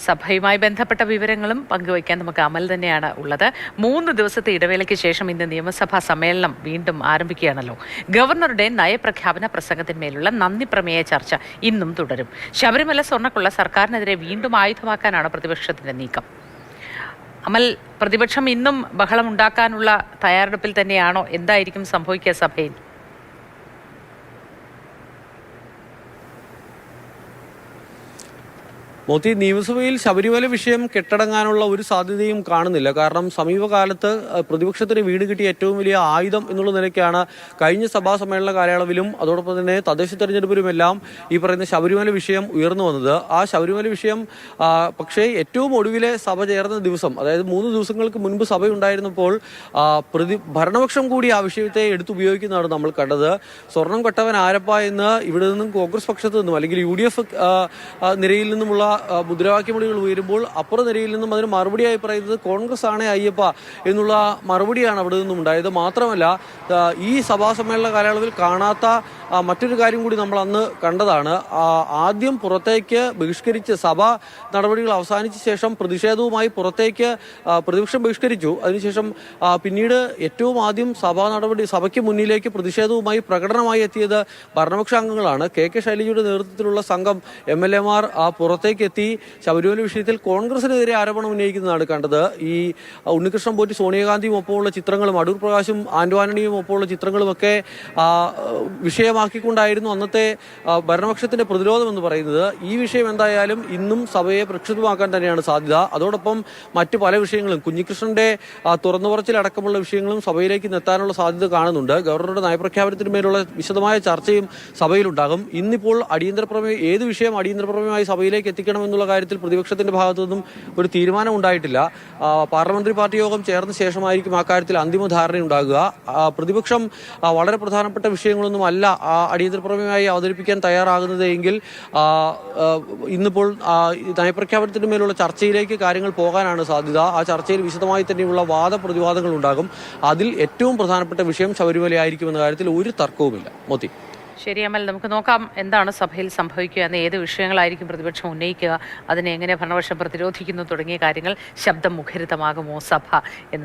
സഭയുമായി ബന്ധപ്പെട്ട വിവരങ്ങളും പങ്കുവയ്ക്കാൻ നമുക്ക് അമൽ തന്നെയാണ് ഉള്ളത്. 3 ദിവസത്തെ ഇടവേളയ്ക്ക് ശേഷം ഇന്ന് നിയമസഭാ സമ്മേളനം വീണ്ടും ആരംഭിക്കുകയാണല്ലോ. ഗവർണറുടെ നയപ്രഖ്യാപന പ്രസംഗത്തിന്മേലുള്ള നന്ദി പ്രമേയ ചർച്ച ഇന്നും തുടരും. ശബരിമല സ്വർണ്ണക്കൊള്ള സർക്കാരിനെതിരെ വീണ്ടും ആയുധമാക്കാനാണ് പ്രതിപക്ഷത്തിന്റെ നീക്കം. അമൽ, പ്രതിപക്ഷം ഇന്നും ബഹളമുണ്ടാക്കാനുള്ള തയ്യാറെടുപ്പിൽ തന്നെയാണോ? എന്തായിരിക്കും സംഭവിക്കുക സഭയിൽ? മോത്തി, നിയമസഭയിൽ ശബരിമല വിഷയം കെട്ടടങ്ങാനുള്ള ഒരു സാധ്യതയും കാണുന്നില്ല. കാരണം സമീപകാലത്ത് പ്രതിപക്ഷത്തിന് വീണ് കിട്ടിയ ഏറ്റവും വലിയ ആയുധം എന്നുള്ള നിലയ്ക്കാണ് കഴിഞ്ഞ സഭാ സമ്മേളന കാലയളവിലും അതോടൊപ്പം തന്നെ തദ്ദേശ തെരഞ്ഞെടുപ്പിലുമെല്ലാം ഈ പറയുന്ന ശബരിമല വിഷയം ഉയർന്നു വന്നത്. ആ ശബരിമല വിഷയം പക്ഷേ ഏറ്റവും ഒടുവിലെ സഭ ചേർന്ന ദിവസം, അതായത് 3 ദിവസങ്ങൾക്ക് മുൻപ് സഭയുണ്ടായിരുന്നപ്പോൾ ഭരണപക്ഷം കൂടി ആ വിഷയത്തെ എടുത്തുപയോഗിക്കുന്നതാണ് നമ്മൾ കണ്ടത്. സ്വർണം കെട്ടവൻ ആരപ്പ എന്ന് ഇവിടെ നിന്നും കോൺഗ്രസ് പക്ഷത്തു നിന്നും അല്ലെങ്കിൽ UDF നിരയിൽ നിന്നുമുള്ള മുദ്രാവാക്യമൊഴികൾ ഉയരുമ്പോൾ അപ്പുറ നിരയിൽ നിന്നും അതിന് മറുപടിയായി പറയുന്നത് കോൺഗ്രസ് ആണ് അയ്യപ്പ എന്നുള്ള മറുപടിയാണ് അവിടെ നിന്നും ഉണ്ടായത്. മാത്രമല്ല, ഈ സഭാ സമ്മേളന കാലയളവിൽ കാണാത്ത മറ്റൊരു കാര്യം കൂടി നമ്മൾ അന്ന് കണ്ടതാണ്. ആദ്യം പുറത്തേക്ക് ബഹിഷ്കരിച്ച് സഭാ നടപടികൾ അവസാനിച്ച ശേഷം പ്രതിഷേധവുമായി പുറത്തേക്ക് പ്രതിപക്ഷം ബഹിഷ്കരിച്ചു. അതിനുശേഷം പിന്നീട് ഏറ്റവും ആദ്യം സഭയ്ക്ക് മുന്നിലേക്ക് പ്രതിഷേധവുമായി പ്രകടനമായി എത്തിയത് ഭരണപക്ഷ അംഗങ്ങളാണ്. KK ശൈലജയുടെ നേതൃത്വത്തിലുള്ള സംഘം MLA-മാർ പുറത്തേക്ക് എത്തി ശബരിമല വിഷയത്തിൽ കോൺഗ്രസിനെതിരെ ആരോപണം ഉന്നയിക്കുന്നതാണ് കണ്ടത്. ഈ ഉണ്ണികൃഷ്ണൻ പോറ്റി സോണിയാഗാന്ധിയും ഒപ്പമുള്ള ചിത്രങ്ങളും അടൂർ പ്രകാശും ആന്റോ ആന്റണിയും ഒപ്പമുള്ള ചിത്രങ്ങളുമൊക്കെ വിഷയമാക്കിക്കൊണ്ടായിരുന്നു അന്നത്തെ ഭരണപക്ഷത്തിന്റെ പ്രതിരോധം എന്ന് പറയുന്നത്. ഈ വിഷയം എന്തായാലും ഇന്നും സഭയെ പ്രക്ഷുബ്ധമാക്കാൻ തന്നെയാണ് സാധ്യത. അതോടൊപ്പം മറ്റു പല വിഷയങ്ങളും, കുഞ്ഞികൃഷ്ണന്റെ തുറന്നുപറച്ചിലടക്കമുള്ള വിഷയങ്ങളും സഭയിലേക്ക് എത്താനുള്ള സാധ്യത കാണുന്നുണ്ട്. ഗവർണറുടെ നയപ്രഖ്യാപനത്തിന് മേലുള്ള വിശദമായ ചർച്ചയും സഭയിലുണ്ടാകും. ഇന്നിപ്പോൾ ഏത് വിഷയം അടിയന്തര പ്രമേയമായി സഭയിലേക്ക് എത്തിക്കണമെന്നുള്ള കാര്യത്തിൽ പ്രതിപക്ഷത്തിന്റെ ഭാഗത്തു നിന്നും ഒരു തീരുമാനം ഉണ്ടായിട്ടില്ല. പാർലമെന്ററി പാർട്ടി യോഗം ചേർന്ന ശേഷമായിരിക്കും ആ കാര്യത്തിൽ അന്തിമ ധാരണയുണ്ടാകുക. പ്രതിപക്ഷം വളരെ പ്രധാനപ്പെട്ട വിഷയങ്ങളൊന്നും അല്ല അടിയന്തര പ്രമേയമായി അവതരിപ്പിക്കാൻ തയ്യാറാകുന്നത് എങ്കിൽ ഇന്നിപ്പോൾ നയപ്രഖ്യാപനത്തിന് മേലുള്ള ചർച്ചയിലേക്ക് കാര്യങ്ങൾ പോകാനാണ് സാധ്യത. ആ ചർച്ചയിൽ വിശദമായി തന്നെയുള്ള വാദപ്രതിവാദങ്ങൾ ഉണ്ടാകും. അതിൽ ഏറ്റവും പ്രധാനപ്പെട്ട വിഷയം ശബരിമലയായിരിക്കുമെന്ന കാര്യത്തിൽ ഒരു തർക്കവുമില്ല. മോത്തി, ശരി അമൽ, നമുക്ക് നോക്കാം എന്താണ് സഭയിൽ സംഭവിക്കുക എന്ന്. ഏത് വിഷയങ്ങളായിരിക്കും പ്രതിപക്ഷം ഉന്നയിക്കുക, അതിനെ എങ്ങനെ ഭരണപക്ഷം പ്രതിരോധിക്കുന്നു തുടങ്ങിയ കാര്യങ്ങൾ. ശബ്ദം മുഖരിതമാകുമോ സഭ എന്ന്